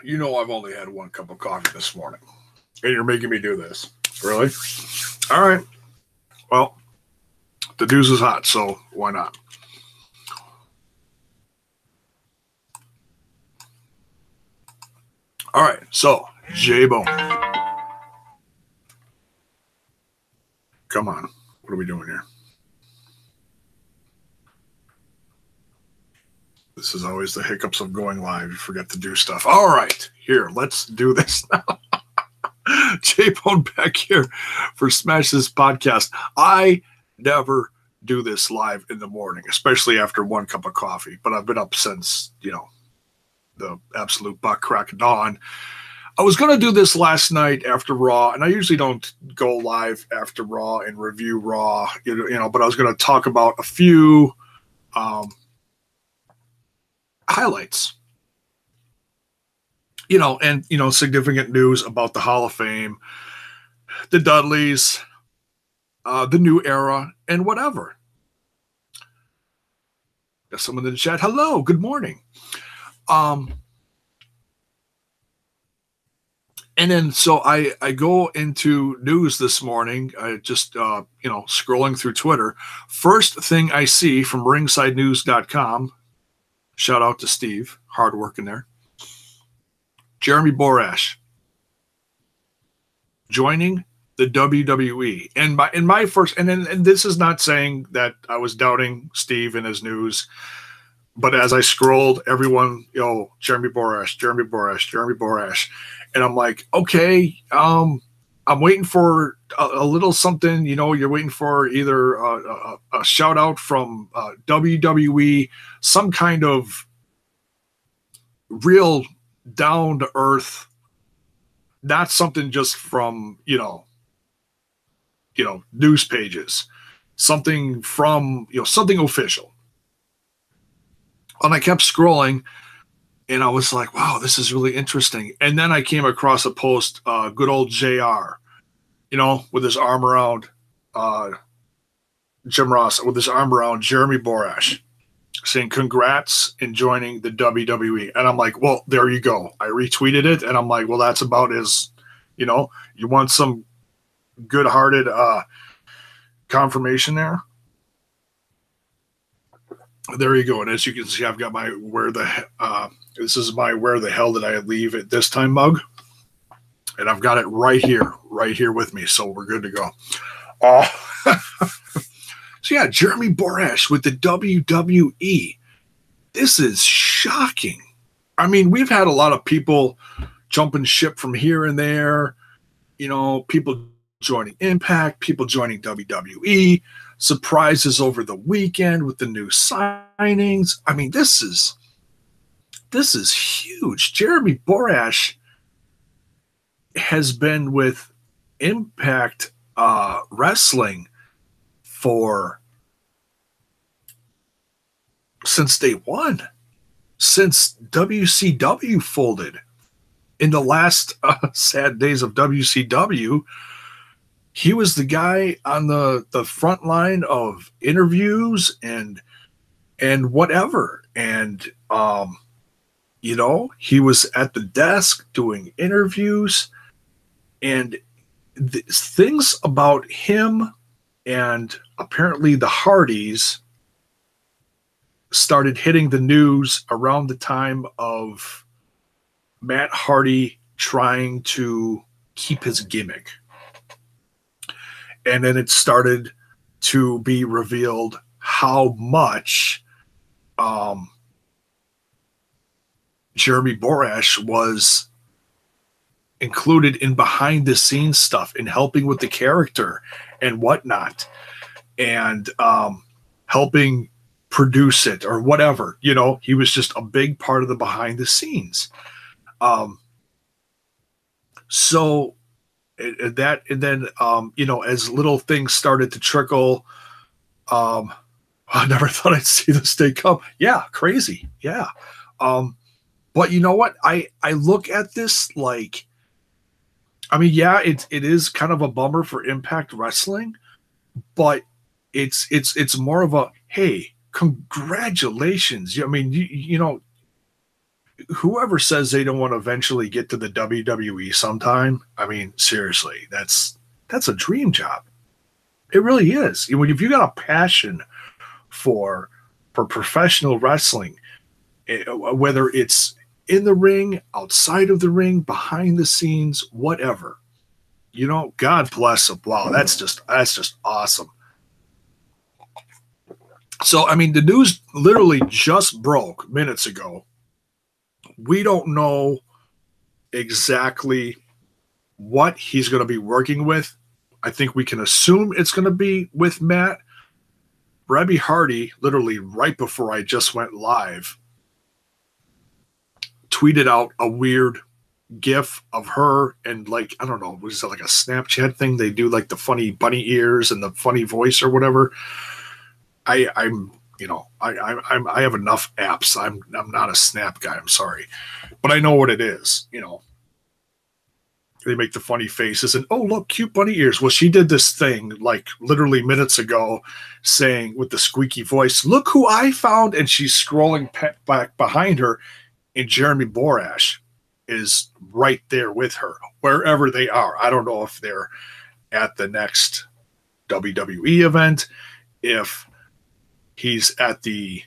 You know I've only had one cup of coffee this morning, and you're making me do this. Really? All right. Well, the news is hot, so why not? All right. So, J-Bone. Come on. What are we doing here? This is always the hiccups of going live. You forget to do stuff. All right. Here, let's do this now. J-Bone back here for Smash This Podcast. I never do this live in the morning, especially after one cup of coffee. But I've been up since, the absolute butt crack of dawn. I was going to do this last night after Raw, and I usually don't go live after Raw and review Raw, but I was going to talk about a few highlights. Significant news about the Hall of Fame, the Dudleys, the new era, and whatever. Got someone in the chat. Hello, good morning. And then so I go into news this morning. I just, scrolling through Twitter. First thing I see from ringsidenews.com, shout out to Steve, hard working there. Jeremy Borash joining the WWE. And my first, and this is not saying that I was doubting Steve and his news, but as I scrolled, everyone, Jeremy Borash. And I'm like, okay, I'm waiting for a little something, you're waiting for either a shout out from WWE, some kind of real down to earth, not something just from, news pages, something from, something official. And I kept scrolling and I was like, wow, this is really interesting. And then I came across a post, good old JR, with his arm around Jim Ross, with his arm around Jeremy Borash, saying congrats in joining the WWE. And I'm like, well, there you go. I retweeted it. And I'm like, well, that's about as, you want some good-hearted confirmation there. There you go. And as you can see, I've got my this is my where the hell did I leave at this time mug. And I've got it right here with me. So we're good to go. So yeah, Jeremy Borash with the WWE. This is shocking. I mean, we've had a lot of people jumping ship from here and there. People joining Impact, people joining WWE, surprises over the weekend with the new signings. I mean, this is huge. Jeremy Borash has been with Impact Wrestling since day one, since WCW folded. In the last sad days of WCW, he was the guy on the front line of interviews and whatever. And, he was at the desk doing interviews, and things about him and apparently the Hardys started hitting the news around the time of Matt Hardy trying to keep his gimmick. And then it started to be revealed how much Jeremy Borash was included in behind the scenes stuff, in helping with the character and whatnot, and helping produce it or whatever. He was just a big part of the behind the scenes. So that, and then, as little things started to trickle, I never thought I'd see this day come. Yeah. Crazy. Yeah. But you know what? I look at this like, I mean, yeah, it is kind of a bummer for Impact Wrestling, but it's more of a, hey, congratulations. I mean, you know, whoever says they don't want to eventually get to the WWE sometime, I mean, seriously, that's a dream job. It really is. If you got a passion for professional wrestling, whether it's in the ring, outside of the ring, behind the scenes, whatever, you know, God bless them. Wow, that's just awesome. So, I mean, the news literally just broke minutes ago. We don't know exactly what he's going to be working with. I think we can assume it's going to be with Matt. Reby Hardy, literally right before I just went live, tweeted out a weird GIF of her and, like, I don't know, was it like a Snapchat thing? They do like the funny bunny ears and the funny voice or whatever. I'm you know, I have enough apps. I'm not a Snap guy. I'm sorry, but I know what it is. You know, they make the funny faces and, oh, look, cute bunny ears. Well, she did this thing like literally minutes ago, saying with the squeaky voice, "Look who I found," and she's scrolling back behind her, and Jeremy Borash is right there with her wherever they are. I don't know if they're at the next WWE event, if he's at the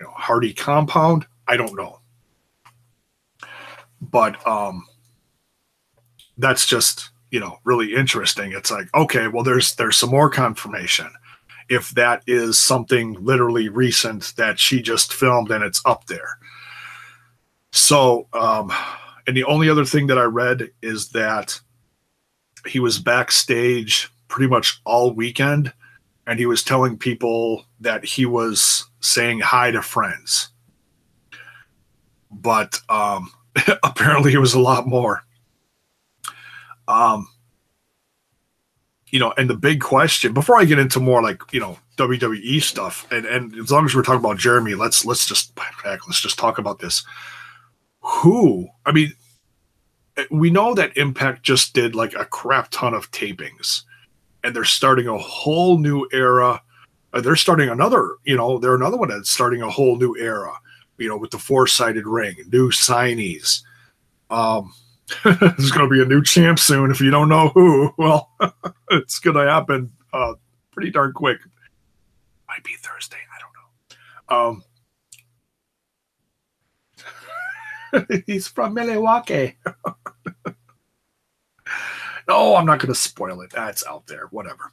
Hardy compound. I don't know. But that's just, really interesting. It's like, okay, well, there's some more confirmation. If that is something literally recent that she just filmed and it's up there. So, and the only other thing that I read is that he was backstage pretty much all weekend, and he was telling people that he was saying hi to friends. But apparently it was a lot more. And the big question, before I get into more like, WWE stuff, and as long as we're talking about Jeremy, let's just talk about this. We know that Impact just did like a crap ton of tapings, and they're starting a whole new era. They're starting another, they're another one that's starting a whole new era, with the four-sided ring, new signees. There's going to be a new champ soon. If you don't know who, well, it's going to happen pretty darn quick. Might be Thursday. I don't know. He's from Milwaukee. No, I'm not going to spoil it. That's out there. Whatever.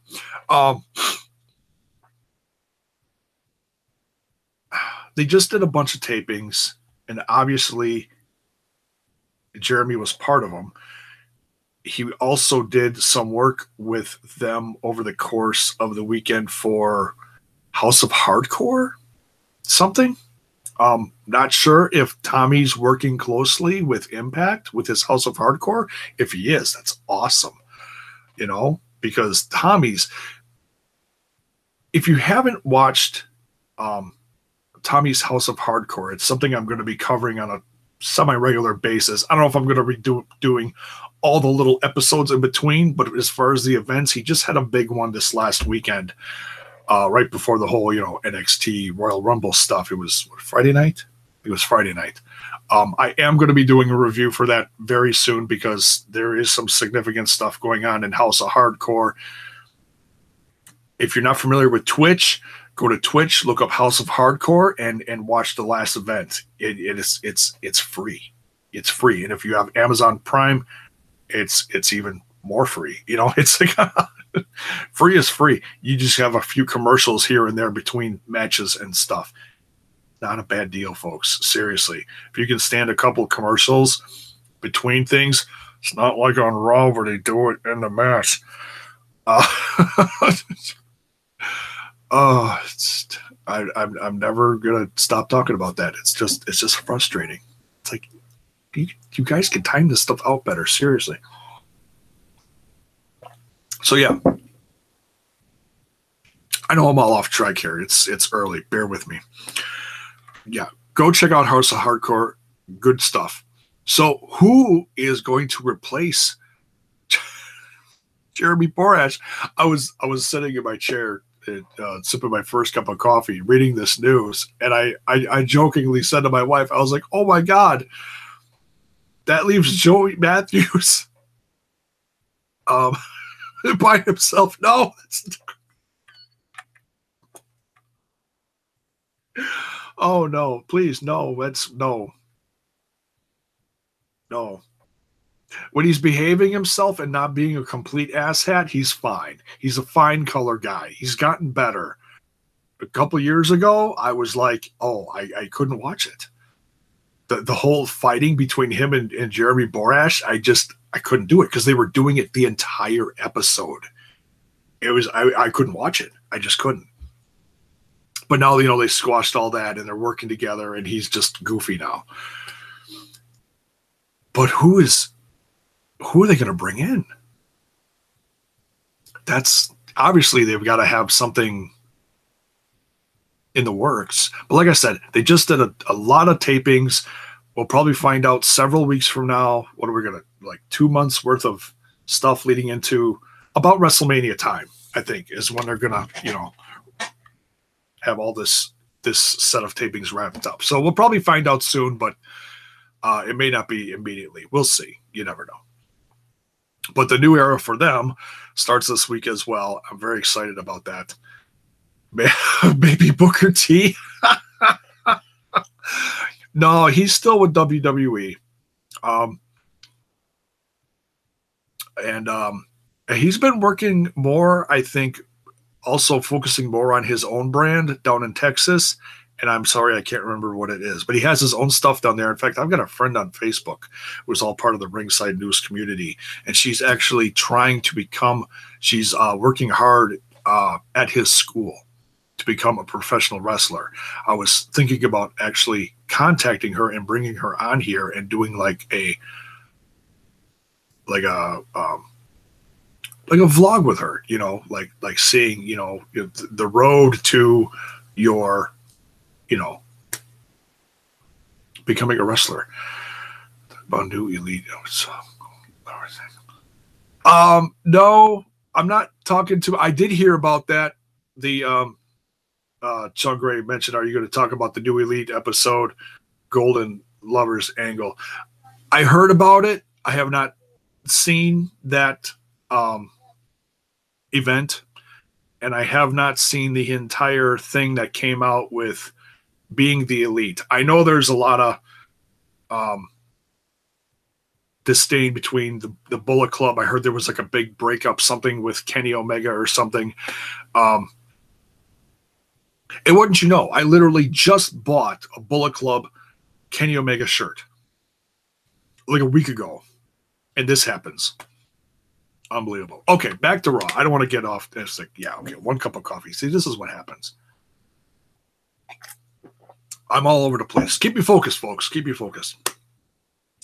They just did a bunch of tapings, and obviously Jeremy was part of them. He also did some work with them over the course of the weekend for House of Hardcore, something. Not sure if Tommy's working closely with Impact with his House of Hardcore. If he is, that's awesome. Because Tommy's, if you haven't watched Tommy's House of Hardcore, it's something I'm going to be covering on a semi-regular basis. I don't know if I'm going to be doing all the little episodes in between, but as far as the events, he just had a big one this last weekend, right before the whole, NXT Royal Rumble stuff. It was Friday night? It was Friday night. I am going to be doing a review for that very soon because there is some significant stuff going on in House of Hardcore. If you're not familiar with Twitch, go to Twitch, look up House of Hardcore, and watch the last event. It's free. It's free, and if you have Amazon Prime, it's even more free. It's like free is free. You just have a few commercials here and there between matches and stuff. Not a bad deal, folks. Seriously, if you can stand a couple of commercials between things, it's not like on Raw where they do it in the match. I'm never gonna stop talking about that. It's just frustrating. It's like you guys can time this stuff out better. Seriously. So yeah, I know I'm all off track here. It's early. Bear with me. Yeah, go check out House of Hardcore. Good stuff. So who is going to replace Jeremy Borash? I was sitting in my chair sipping my first cup of coffee, reading this news, and I jokingly said to my wife, I was like, "Oh my God, that leaves Joey Matthews by himself." No, oh no, please, no, no. When he's behaving himself and not being a complete asshat, he's fine. He's a fine color guy. He's gotten better. A couple years ago, I was like, oh, I couldn't watch it. The whole fighting between him and Jeremy Borash, I couldn't do it because they were doing it the entire episode. I couldn't watch it. I just couldn't. But now, they squashed all that and they're working together and he's just goofy now. But who are they going to bring in? That's obviously they've got to have something in the works. But like I said, they just did a lot of tapings. We'll probably find out several weeks from now. What are we going to, like 2 months worth of stuff leading into about WrestleMania time, I think, is when they're going to, have all this set of tapings wrapped up. So we'll probably find out soon, but it may not be immediately. We'll see. You never know. But the new era for them starts this week as well. I'm very excited about that. Maybe Booker T. No, he's still with WWE. And he's been working more, I think, also focusing more on his own brand down in Texas. And I'm sorry, I can't remember what it is, but he has his own stuff down there. In fact, I've got a friend on Facebook who's all part of the Ringside News community, and she's actually trying to she's working hard at his school to become a professional wrestler. I was thinking about actually contacting her and bringing her on here and doing like a vlog with her, like seeing, the road to your, becoming a wrestler. About new elite. No, I'm not talking to. I did hear about that. The Sean Gray mentioned, "Are you going to talk about the new elite episode, Golden Lovers Angle?" I heard about it. I have not seen that event, and I have not seen the entire thing that came out with being the elite. I know there's a lot of disdain between the Bullet Club. I heard there was like a big breakup, something with Kenny Omega or something. And wouldn't you know, I literally just bought a Bullet Club Kenny Omega shirt like a week ago, and this happens. Unbelievable. Okay, back to Raw. I don't want to get off this. Like, yeah, okay, 1 cup of coffee. See, this is what happens. I'm all over the place. Keep me focused, folks. Keep me focused.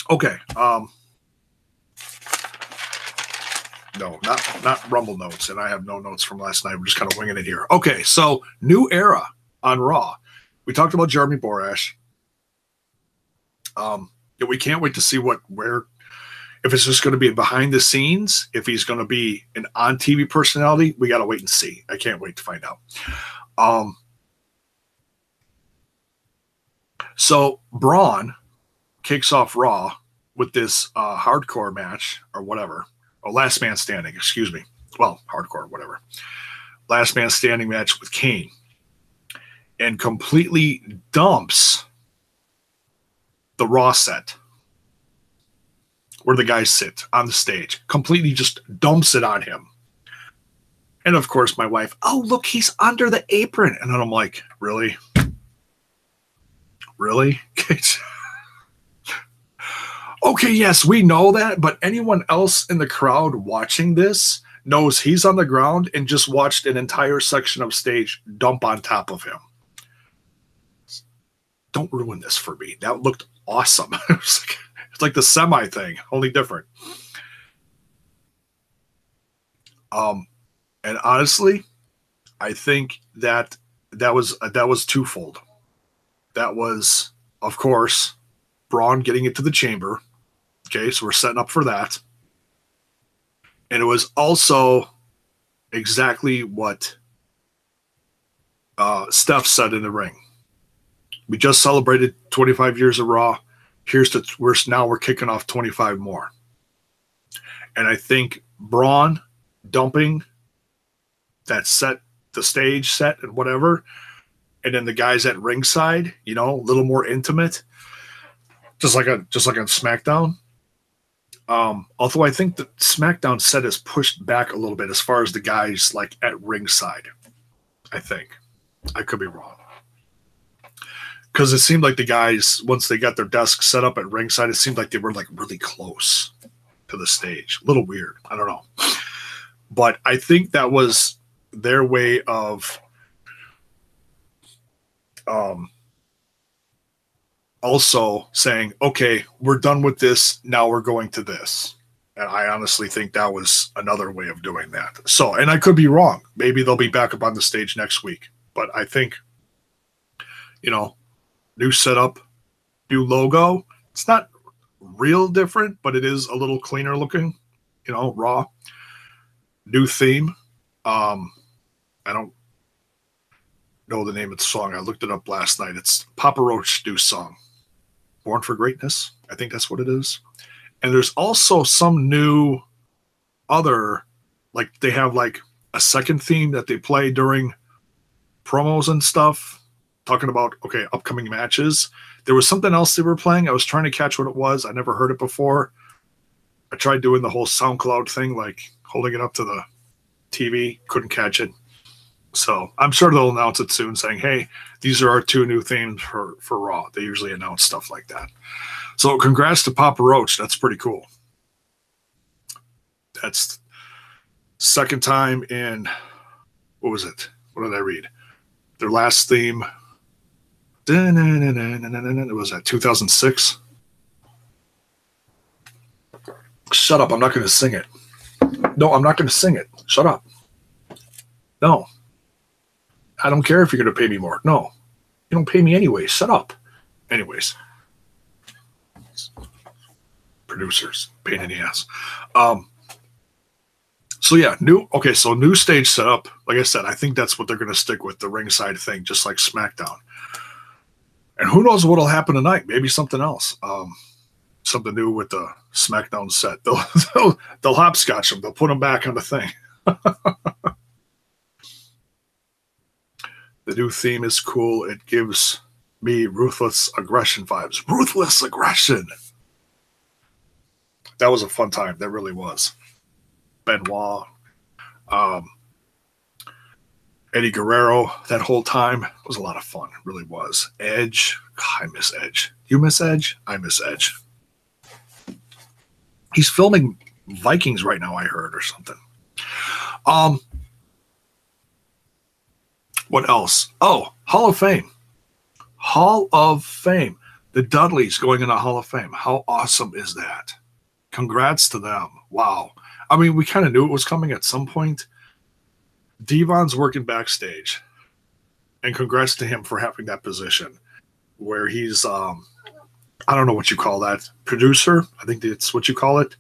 Okay. No, not Rumble notes, and I have no notes from last night. We're just kind of winging it here. Okay, so new era on Raw. We talked about Jeremy Borash. We can't wait to see if it's just going to be behind the scenes, if he's going to be an on-TV personality. We got to wait and see. I can't wait to find out. So Braun kicks off Raw with this hardcore match or whatever. Oh, last man standing, excuse me. Well, hardcore, whatever. Last man standing match with Kane. And completely dumps the Raw set where the guys sit on the stage. Completely just dumps it on him. And of course, my wife, "Oh, look, he's under the apron." And then I'm like, really? Really? Okay, yes, we know that, but anyone else in the crowd watching this knows he's on the ground and just watched an entire section of stage dump on top of him. Don't ruin this for me. That looked awesome. It's like the semi thing, only different. And honestly, I think that was twofold. That was, of course, Braun getting it to the chamber. Okay, so we're setting up for that. And it was also exactly what Steph said in the ring, we just celebrated 25 years of Raw. We're kicking off 25 more. And I think Braun dumping that set, the stage set and whatever, and then the guys at ringside, a little more intimate, just like on SmackDown. Although I think the SmackDown set is pushed back a little bit as far as the guys like at ringside. I think I could be wrong, because it seemed like the guys, once they got their desks set up at ringside, it seemed like they were like really close to the stage. A little weird. I don't know, but I think that was their way of also saying, okay, we're done with this. Now we're going to this. And I honestly think that was another way of doing that. So, and I could be wrong. Maybe they'll be back up on the stage next week. But I think, new setup, new logo. It's not real different, but it is a little cleaner looking, Raw. New theme. I don't know the name of the song. I looked it up last night. It's Papa Roach new song. Born for Greatness. I think that's what it is. And there's also some new other, like they have like a second theme that they play during promos and stuff, talking about, okay, upcoming matches. There was something else they were playing. I was trying to catch what it was. I never heard it before. I tried doing the whole SoundCloud thing, like holding it up to the TV. Couldn't catch it. So I'm sure they'll announce it soon, saying, hey, these are our 2 new themes for Raw. They usually announce stuff like that. So congrats to Papa Roach. That's pretty cool. That's second time in, what was it? What did I read? Their last theme. It was at 2006. Shut up. I'm not going to sing it. No, I'm not going to sing it. Shut up. No. I don't care if you're going to pay me more. No. You don't pay me anyway. Shut up. Anyways. Producers. Pain in the ass. So yeah, new stage setup. Like I said, I think that's what they're going to stick with, the ringside thing, just like SmackDown. And who knows what'll happen tonight? Maybe something else. Something new with the SmackDown set. They'll hopscotch them. They'll put them back on the thing. The new theme is cool. It gives me Ruthless Aggression vibes. Ruthless Aggression. That was a fun time. That really was. Benoit, Eddie Guerrero, that whole time was a lot of fun. It really was. Edge. God, I miss Edge. You miss Edge? I miss Edge. He's filming Vikings right now, I heard, or something. What else? Oh, Hall of Fame. Hall of Fame. The Dudleys going in the Hall of Fame. How awesome is that? Congrats to them. Wow. I mean, we kind of knew it was coming at some point. Devon's working backstage. And congrats to him for having that position where he's, I don't know what you call that, producer. I think that's what you call it.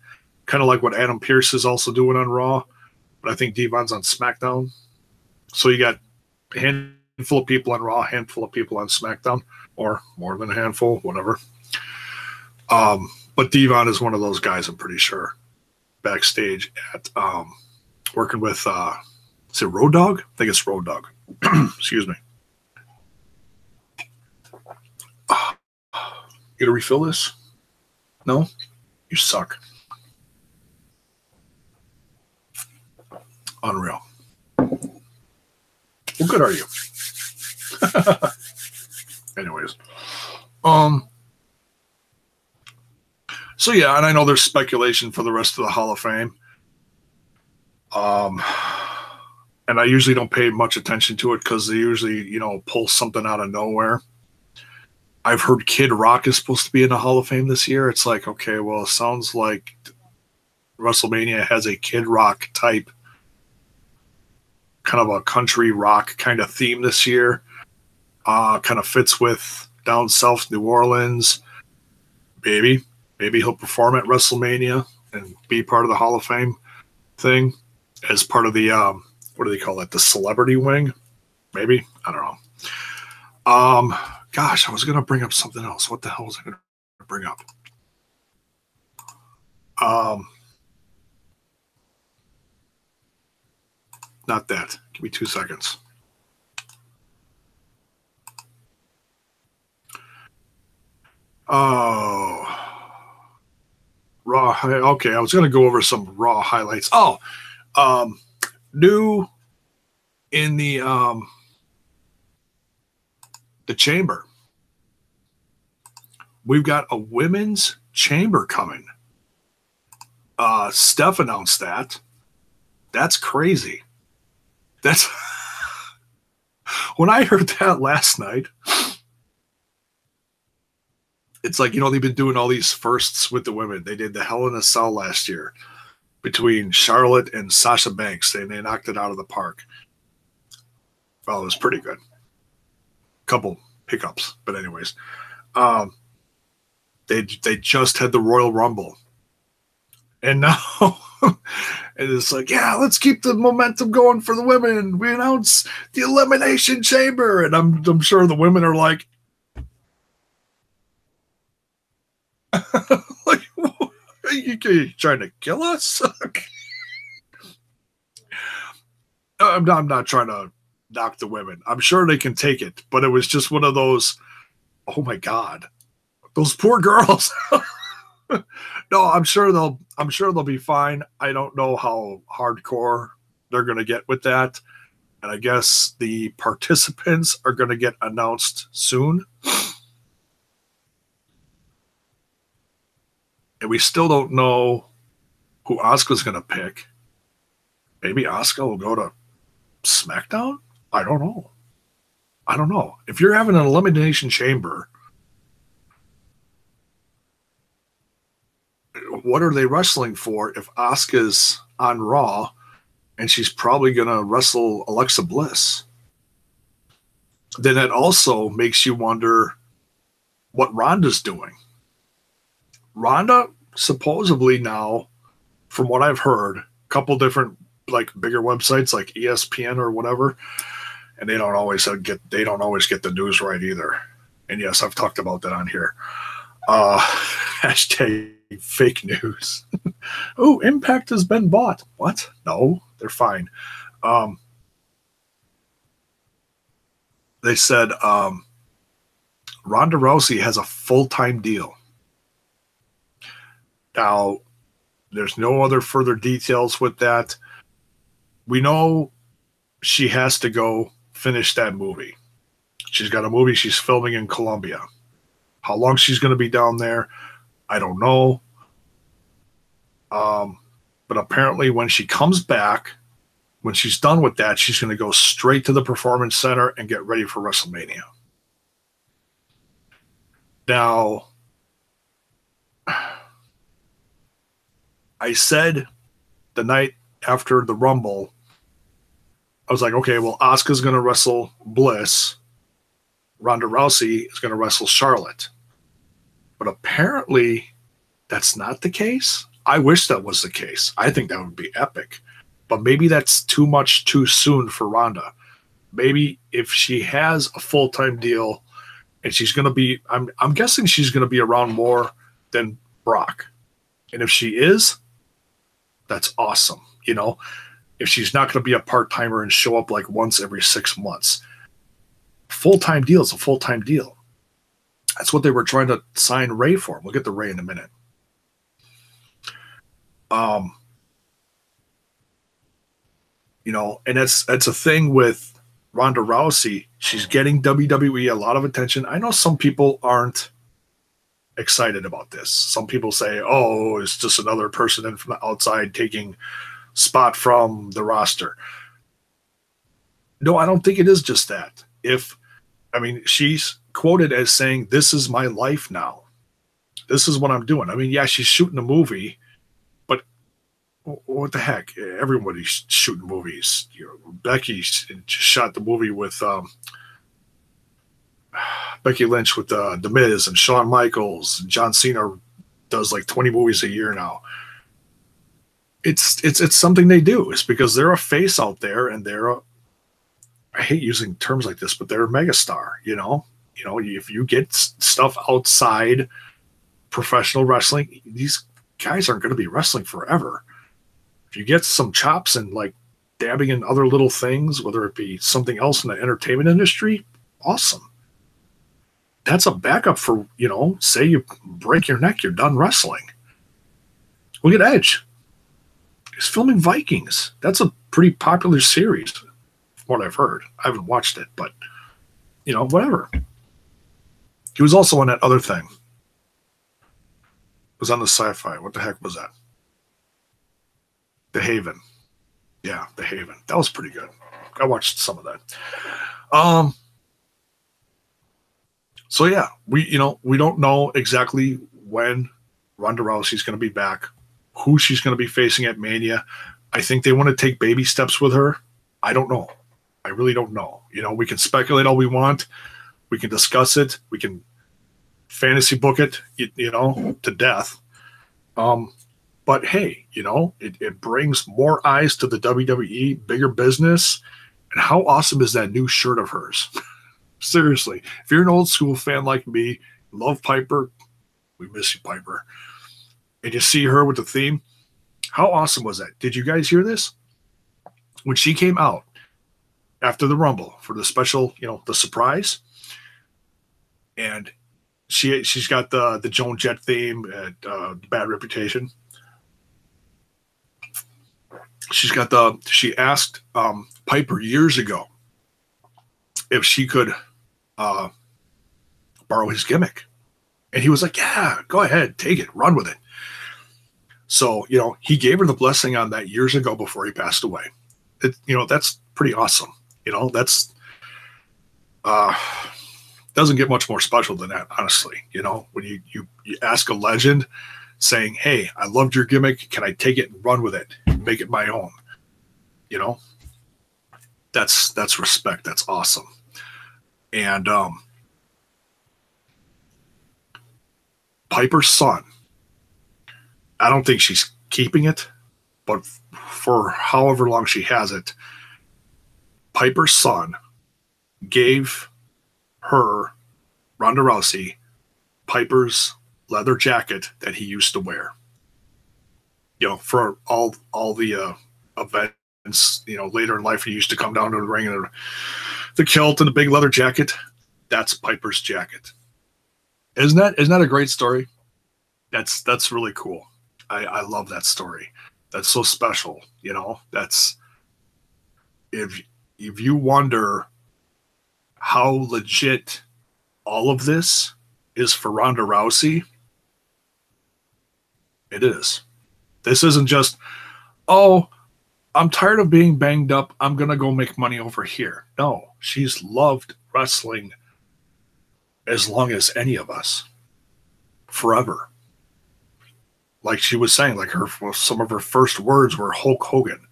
Kind of like what Adam Pearce is also doing on Raw. But I think Devon's on SmackDown. So you got a handful of people on Raw, a handful of people on SmackDown, or more than a handful, whatever. But Devon is one of those guys, I'm pretty sure, backstage at working with, is it Road Dogg? I think it's Road Dogg. Excuse me. You gonna refill this? No? You suck. Unreal. What good are you? Anyways. So yeah, and I know there's speculation for the rest of the Hall of Fame. And I usually don't pay much attention to it because they usually, pull something out of nowhere. I've heard Kid Rock is supposed to be in the Hall of Fame this year. It's like, okay, well, it sounds like WrestleMania has a Kid Rock type, kind of a country rock kind of theme this year. Kind of fits with down south New Orleans. Maybe he'll perform at WrestleMania and be part of the Hall of Fame thing as part of the, what do they call it? The celebrity wing. Maybe. I don't know. Gosh, I was going to bring up something else. What the hell was I going to bring up? Not that. Give me 2 seconds. Oh, Raw. Okay, I was going to go over some Raw highlights. Oh, new in the chamber. We've got a women's chamber coming. Steph announced that. That's crazy. That's when I heard that last night. It's like, they've been doing all these firsts with the women. They did the Hell in a Cell last year between Charlotte and Sasha Banks, and they knocked it out of the park. Well, it was pretty good. Couple hiccups, but anyways, they just had the Royal Rumble, and now it's like, yeah, let's keep the momentum going for the women. We announce the Elimination Chamber, and I'm sure the women are like, like, are you trying to kill us? I'm not trying to knock the women. I'm sure they can take it, but it was just one of those, oh my God, those poor girls. No, I'm sure they'll be fine. I don't know how hardcore they're going to get with that. And I guess the participants are going to get announced soon. And we still don't know who Asuka's going to pick. Maybe Asuka will go to SmackDown? I don't know. If you're having an Elimination Chamber, what are they wrestling for if Asuka's on Raw and she's probably going to wrestle Alexa Bliss? Then that also makes you wonder what Ronda's doing. Ronda supposedly now, from what I've heard, a couple different like bigger websites like ESPN or whatever, and they don't always get the news right either. And yes, I've talked about that on here. Hashtag fake news. Oh, Impact has been bought. What? No, they're fine. They said Ronda Rousey has a full-time deal. Now, there's no other further details with that. We know she has to go finish that movie. She's got a movie she's filming in Colombia. How long she's going to be down there, I don't know. But apparently when she comes back, when she's done with that, she's going to go straight to the Performance Center and get ready for WrestleMania. Now, I said the night after the Rumble, I was like, okay, well, Asuka's going to wrestle Bliss. Ronda Rousey is going to wrestle Charlotte. But apparently that's not the case. I wish that was the case. I think that would be epic. But maybe that's too much too soon for Ronda. Maybe if she has a full-time deal and she's going to be, I'm guessing she's going to be around more than Brock. And if she is, that's awesome. If she's not going to be a part-timer and show up like once every 6 months. Full-time deal is a full-time deal. That's what they were trying to sign Rey for. We'll get to Rey in a minute. And that's a thing with Ronda Rousey. She's getting WWE a lot of attention. I know some people aren't excited about this. Some people say, oh, it's just another person in from the outside taking spot from the roster. No, I don't think it is just that. She's quoted as saying, this is my life now. This is what I'm doing. Yeah, she's shooting a movie, but what the heck? Everybody's shooting movies. Becky shot the movie with Becky Lynch with The Miz and Shawn Michaels. And John Cena does like 20 movies a year now. It's something they do. It's because they're a face out there and they're I hate using terms like this, but they're a megastar, you know? You know, if you get stuff outside professional wrestling, these guys aren't going to be wrestling forever. If you get some chops and like dabbing in other little things, whether it be something else in the entertainment industry, awesome. That's a backup for, you know, say you break your neck, you're done wrestling. Look at Edge. He's filming Vikings. That's a pretty popular series, from what I've heard. I haven't watched it, but, you know, whatever. He was also on that other thing. It was on the Sci-Fi. What the heck was that? The Haven. Yeah, The Haven. That was pretty good. I watched some of that. So yeah, we don't know exactly when Ronda Rousey's going to be back, who she's going to be facing at Mania. I think they want to take baby steps with her. I don't know. I really don't know. You know, we can speculate all we want. We can discuss it. We can fantasy book it, you know, to death. But hey, you know, it brings more eyes to the WWE, bigger business. And how awesome is that new shirt of hers? Seriously, if you're an old school fan like me, love Piper, we miss you, Piper, and you see her with the theme, how awesome was that? Did you guys hear this? When she came out after the Rumble for the special, you know, the surprise, and she's got the Joan Jett theme at Bad Reputation. She asked Piper years ago if she could borrow his gimmick. And he was like, yeah, go ahead, take it, run with it. So, you know, he gave her the blessing on that years ago before he passed away. You know, that's pretty awesome. You know, that's doesn't get much more special than that, honestly. You know, when you ask a legend saying, hey, I loved your gimmick, can I take it and run with it, make it my own? You know, that's respect. That's awesome. And Piper's son, I don't think she's keeping it, but for however long she has it, Piper's son gave her, Ronda Rousey, Piper's leather jacket that he used to wear. You know, for all the events, you know, later in life, he used to come down to the ring and the kilt and the big leather jacket. That's Piper's jacket. Isn't that a great story? That's really cool. I love that story. That's so special. You know, that's if you wonder how legit all of this is for Ronda Rousey, it is. This isn't just, oh, I'm tired of being banged up, I'm going to go make money over here. No, she's loved wrestling as long as any of us. Forever. Like she was saying, like some of her first words were Hulk Hogan.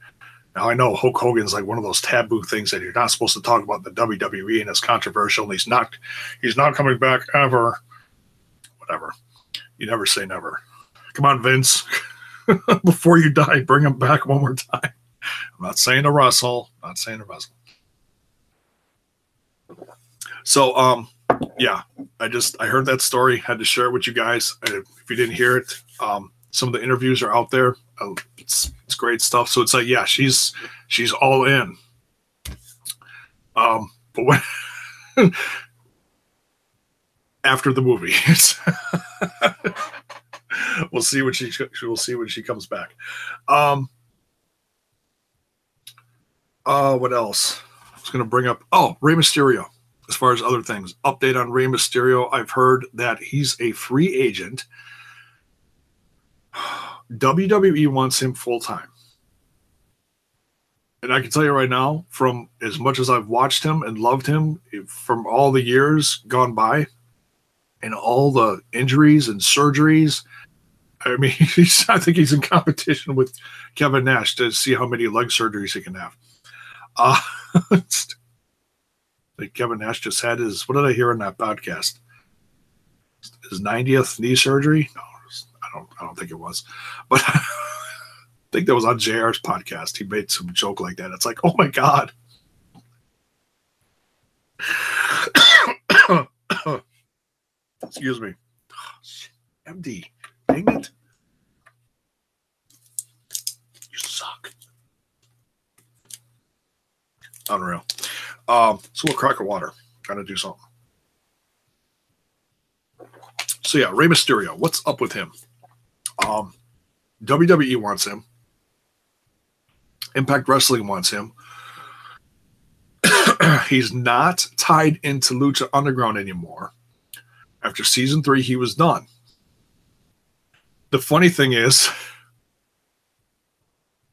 Now I know Hulk Hogan's like one of those taboo things that you're not supposed to talk about in the WWE, and it's controversial, and he's not coming back ever. Whatever. You never say never. Come on, Vince. Before you die, bring him back one more time. I'm not saying to wrestle. So, yeah, I heard that story. Had to share it with you guys. If you didn't hear it, some of the interviews are out there. It's great stuff. So it's like, yeah, she's all in. But when after the movie, we'll see when she comes back. What else? I was going to bring up, Rey Mysterio. As far as other things, update on Rey Mysterio. I've heard that he's a free agent. WWE wants him full time. And I can tell you right now, from as much as I've watched him and loved him from all the years gone by and all the injuries and surgeries, I mean, I think he's in competition with Kevin Nash to see how many leg surgeries he can have. Like Kevin Nash just had his, what did I hear in that podcast? His 90th knee surgery? No, I don't think it was. But I think that was on JR's podcast. He made some joke like that. It's like, oh my God. Excuse me. Oh, shit. MD. Dang it. You suck. Unreal. So we'll crack of water. Gotta do something. So yeah, Rey Mysterio. What's up with him? WWE wants him. Impact Wrestling wants him. He's not tied into Lucha Underground anymore. After season 3, he was done. The funny thing is,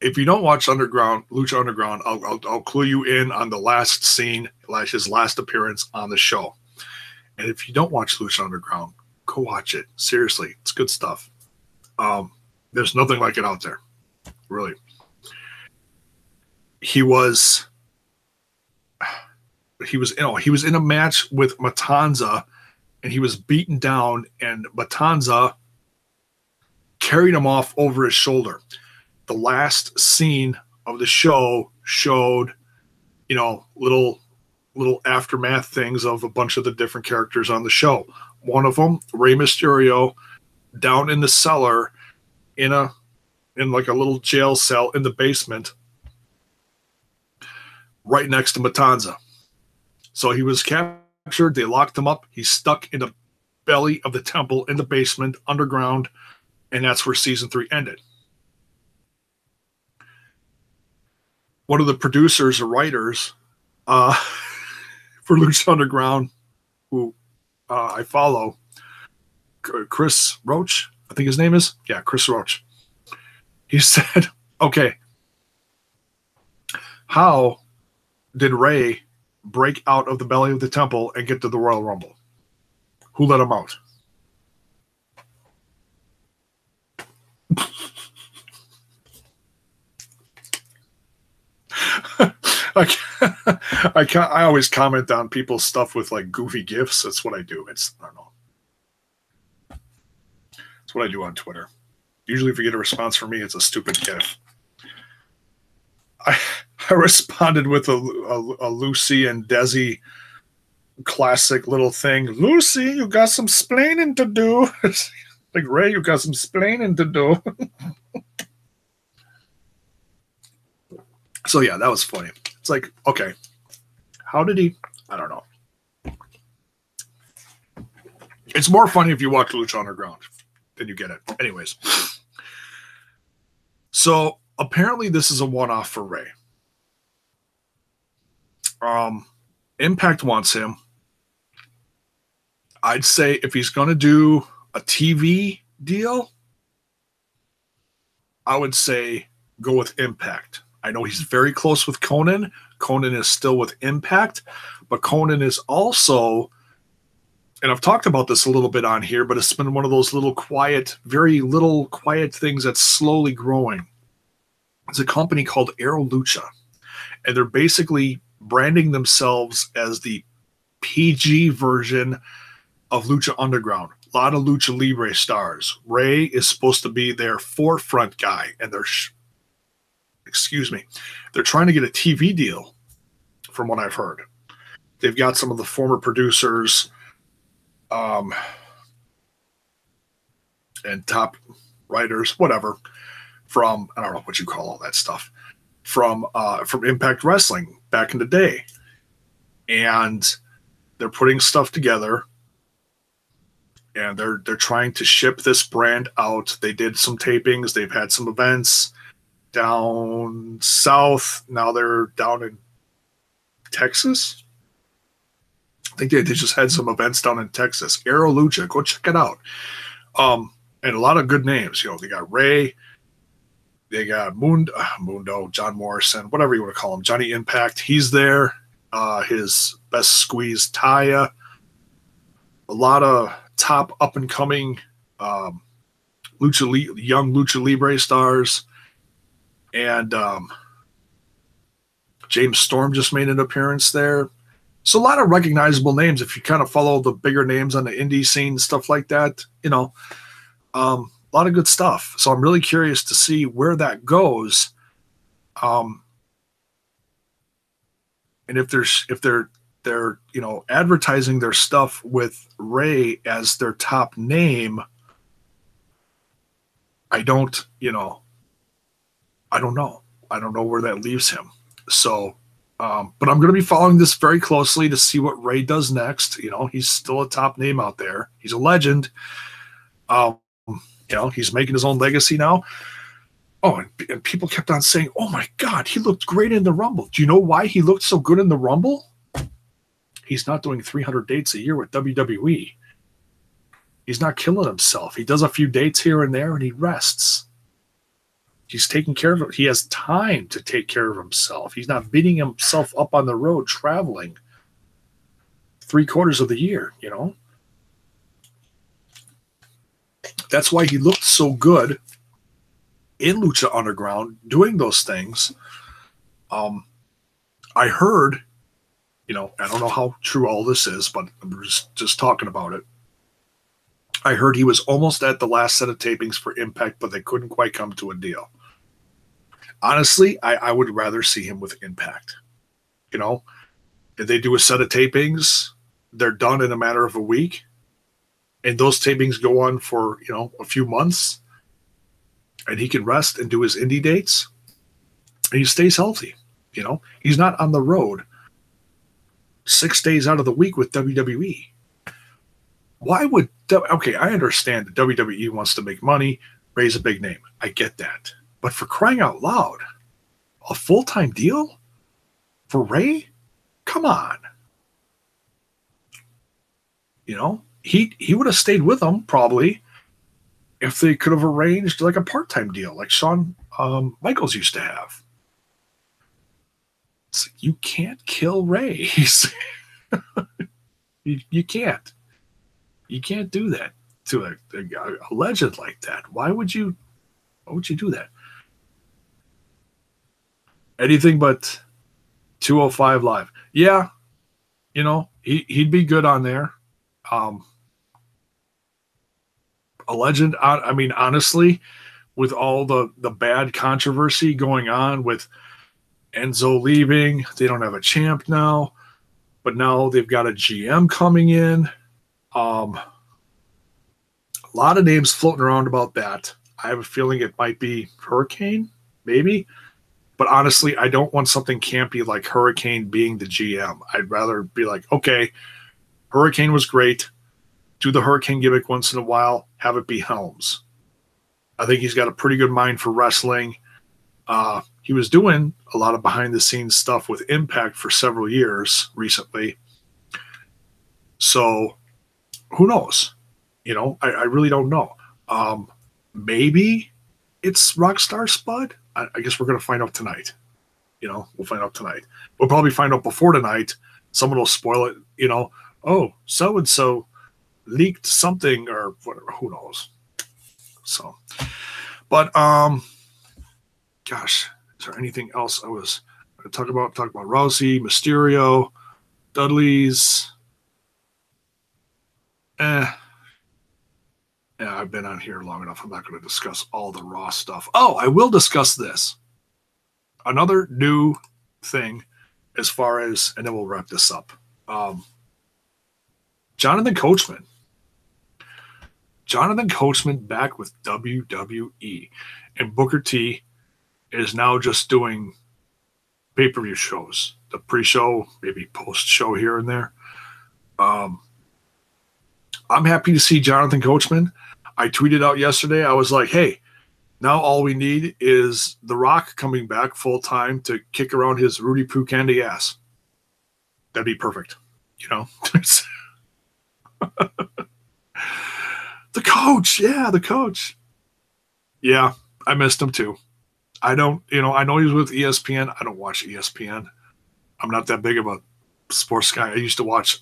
if you don't watch Lucha Underground, I'll clue you in on the last scene, his last appearance on the show. And if you don't watch Lucha Underground, go watch it. Seriously, it's good stuff. There's nothing like it out there, really. He was in a match with Matanza, and he was beaten down, and Matanza carried him off over his shoulder. The last scene of the show showed, little aftermath things of a bunch of the different characters on the show. One of them, Rey Mysterio, down in the cellar in like a little jail cell in the basement, right next to Matanza. So he was captured. They locked him up. He's stuck in the belly of the temple in the basement underground, and that's where season 3 ended. One of the producers or writers for Lucha Underground, who I follow, Chris Roach, I think his name is. Yeah, Chris Roach. He said, okay, how did Rey break out of the belly of the temple and get to the Royal Rumble? Who let him out? I always comment on people's stuff with like goofy gifs. That's what I do. I don't know. That's what I do on Twitter. Usually if you get a response from me, it's a stupid gif. I responded with a Lucy and Desi classic little thing. Lucy, you got some splaining to do. Like, Rey, you got some splaining to do. So yeah, that was funny. It's like, okay, how did he? I don't know. It's more funny if you watch Lucha Underground than you get it. Anyways, so apparently this is a one-off for Rey. Impact wants him. I'd say if he's going to do a TV deal, I would say go with Impact. I know he's very close with Conan. Conan is still with Impact, but Conan is also, and I've talked about this a little bit on here, but it's been one of those little quiet, very little quiet things that's slowly growing. It's a company called Aero Lucha, and they're basically branding themselves as the PG version of Lucha Underground. A lot of Lucha Libre stars. Rey is supposed to be their forefront guy, and they're trying to get a TV deal, from what I've heard. They've got some of the former producers and top writers, whatever, from, I don't know what you call all that stuff, from Impact Wrestling back in the day. And they're putting stuff together, and they're trying to ship this brand out. They did some tapings. They've had some events down south. Now they're down in Texas. I think they just had some events down in Texas. Aero Lucha, go check it out. And a lot of good names. They got Rey, they got Mundo, John Morrison, whatever you want to call him, Johnny Impact. He's there. His best squeeze, Taya. A lot of top up and coming young Lucha Libre stars. And James Storm just made an appearance there. So a lot of recognizable names if you kind of follow the bigger names on the indie scene, stuff like that. A lot of good stuff. So I'm really curious to see where that goes. And if they're they're, you know, advertising their stuff with Rey as their top name, I don't, you know, I don't know. I don't know where that leaves him. So, but I'm going to be following this very closely to see what Rey does next. You know, he's still a top name out there. He's a legend. You know, he's making his own legacy now. Oh, and people kept on saying, oh my God, he looked great in the Rumble. Do you know why he looked so good in the Rumble? He's not doing 300 dates a year with WWE. He's not killing himself. He does a few dates here and there and he rests. He's taking care of it. He has time to take care of himself. He's not beating himself up on the road traveling 3/4 of the year, you know? That's why he looked so good in Lucha Underground doing those things. I heard, you know, I don't know how true all this is, but I'm just talking about it. I heard he was almost at the last set of tapings for Impact, but they couldn't quite come to a deal. Honestly, I would rather see him with Impact. You know, if they do a set of tapings, they're done in a matter of a week, and those tapings go on for, you know, a few months, and he can rest and do his indie dates, and he stays healthy. You know, he's not on the road 6 days out of the week with WWE. Why would, okay, I understand that WWE wants to make money, raise a big name. I get that. But for crying out loud, a full-time deal for Rey? Come on. You know, he would have stayed with them probably if they could have arranged like a part-time deal like Shawn Michaels used to have. It's like, you can't kill Rey. you can't. You can't do that to a legend like that. Why would you do that? Anything but 205 Live. Yeah, you know, he'd be good on there. A legend. I mean, honestly, with all the bad controversy going on with Enzo leaving, they don't have a champ now, but now they've got a GM coming in. A lot of names floating around about that. I have a feeling it might be Hurricane, maybe. But honestly, I don't want something campy like Hurricane being the GM. I'd rather be like, okay, Hurricane was great. Do the Hurricane gimmick once in a while. Have it be Helms. I think he's got a pretty good mind for wrestling. He was doing a lot of behind-the-scenes stuff with Impact for several years recently. So who knows? You know, I really don't know. Maybe it's Rockstar Spud. I guess we're going to find out tonight. You know, we'll find out tonight. We'll probably find out before tonight. Someone will spoil it, you know. Oh, so-and-so leaked something or whatever. Who knows? So, but, gosh, is there anything else I was going to talk about? Talk about Rousey, Mysterio, Dudley's. Yeah, I've been on here long enough. I'm not going to discuss all the Raw stuff. Oh, I will discuss this. Another new thing as far as, and then we'll wrap this up. Jonathan Coachman. Jonathan Coachman back with WWE. And Booker T is now just doing pay-per-view shows. The pre-show, maybe post-show here and there. I'm happy to see Jonathan Coachman. I tweeted out yesterday, I was like, hey, now all we need is The Rock coming back full-time to kick around his Rudy Poo candy ass. That'd be perfect. You know? The coach. Yeah, the coach. Yeah, I missed him too. I don't, you know, I know he's with ESPN. I don't watch ESPN. I'm not that big of a sports guy. I used to watch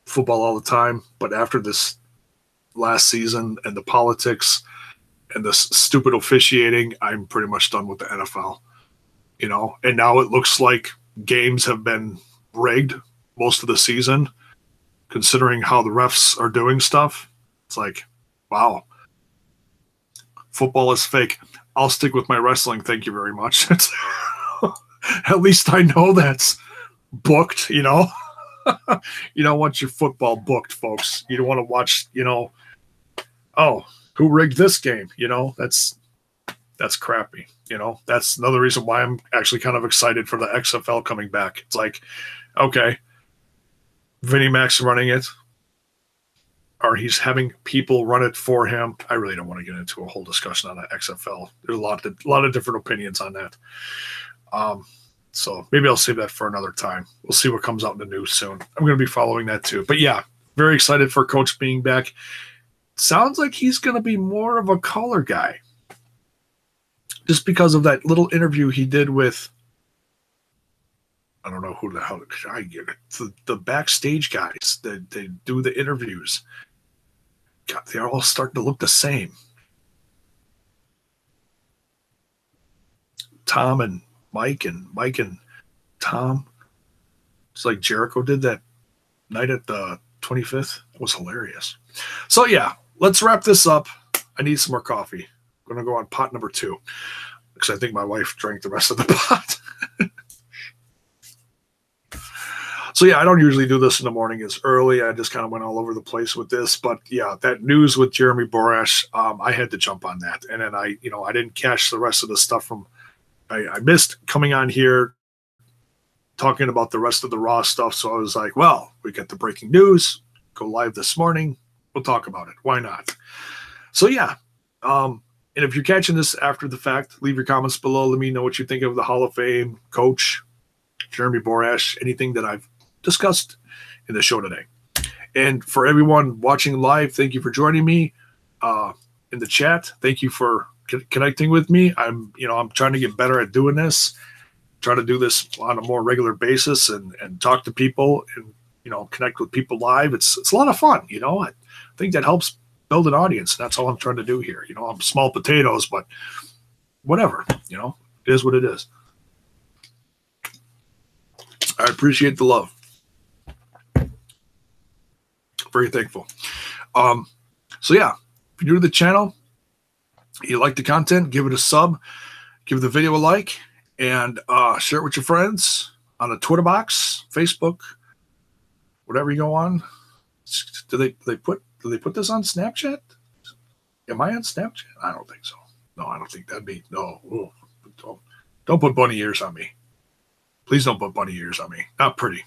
football all the time, but after this last season and the politics and the stupid officiating, I'm pretty much done with the NFL, you know, and now it looks like games have been rigged most of the season, considering how the refs are doing stuff. It's like, wow, football is fake. I'll stick with my wrestling. Thank you very much. At least I know that's booked, you know. You don't want your football booked, folks. You don't want to watch, oh, who rigged this game? That's crappy. That's another reason why I'm actually kind of excited for the XFL coming back. It's like, okay, Vinnie Mac's running it, or he's having people run it for him. I really don't want to get into a whole discussion on the XFL. There's a lot of different opinions on that. So maybe I'll save that for another time. We'll see what comes out in the news soon. I'm going to be following that too. But yeah, very excited for Coach being back. Sounds like he's going to be more of a color guy, just because of that little interview he did with, I don't know who the hell, I get it. The backstage guys that they do the interviews. God, they're all starting to look the same. Tom and Mike and Tom. It's like Jericho did that night at the 25th. It was hilarious. So yeah, let's wrap this up. I need some more coffee. I'm going to go on pot number 2 because I think my wife drank the rest of the pot. So yeah, I don't usually do this in the morning. It's early. I just kind of went all over the place with this. But yeah, that news with Jeremy Borash, I had to jump on that. And then I didn't catch the rest of the stuff from, I missed coming on here talking about the rest of the Raw stuff. So I was like, well, we got the breaking news, go live this morning. We'll talk about it. Why not? So yeah. And if you're catching this after the fact, leave your comments below. Let me know what you think of the Hall of Fame coach, Jeremy Borash, anything that I've discussed in the show today. And for everyone watching live, thank you for joining me in the chat. Thank you for connecting with me. I'm trying to get better at doing this, try to do this on a more regular basis and talk to people and, connect with people live. It's a lot of fun. I think that helps build an audience. That's all I'm trying to do here. I'm small potatoes, but whatever, it is what it is. I appreciate the love. Very thankful. So yeah, if you're new to the channel, you like the content, give it a sub, give the video a like, and share it with your friends on the Twitter box, Facebook, whatever you go on. Do they put this on Snapchat? Am I on Snapchat? I don't think so. No, I don't think that'd be no. Ooh, don't put bunny ears on me. Please don't put bunny ears on me. Not pretty.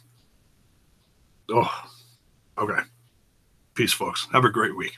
Oh, okay. Peace, folks. Have a great week.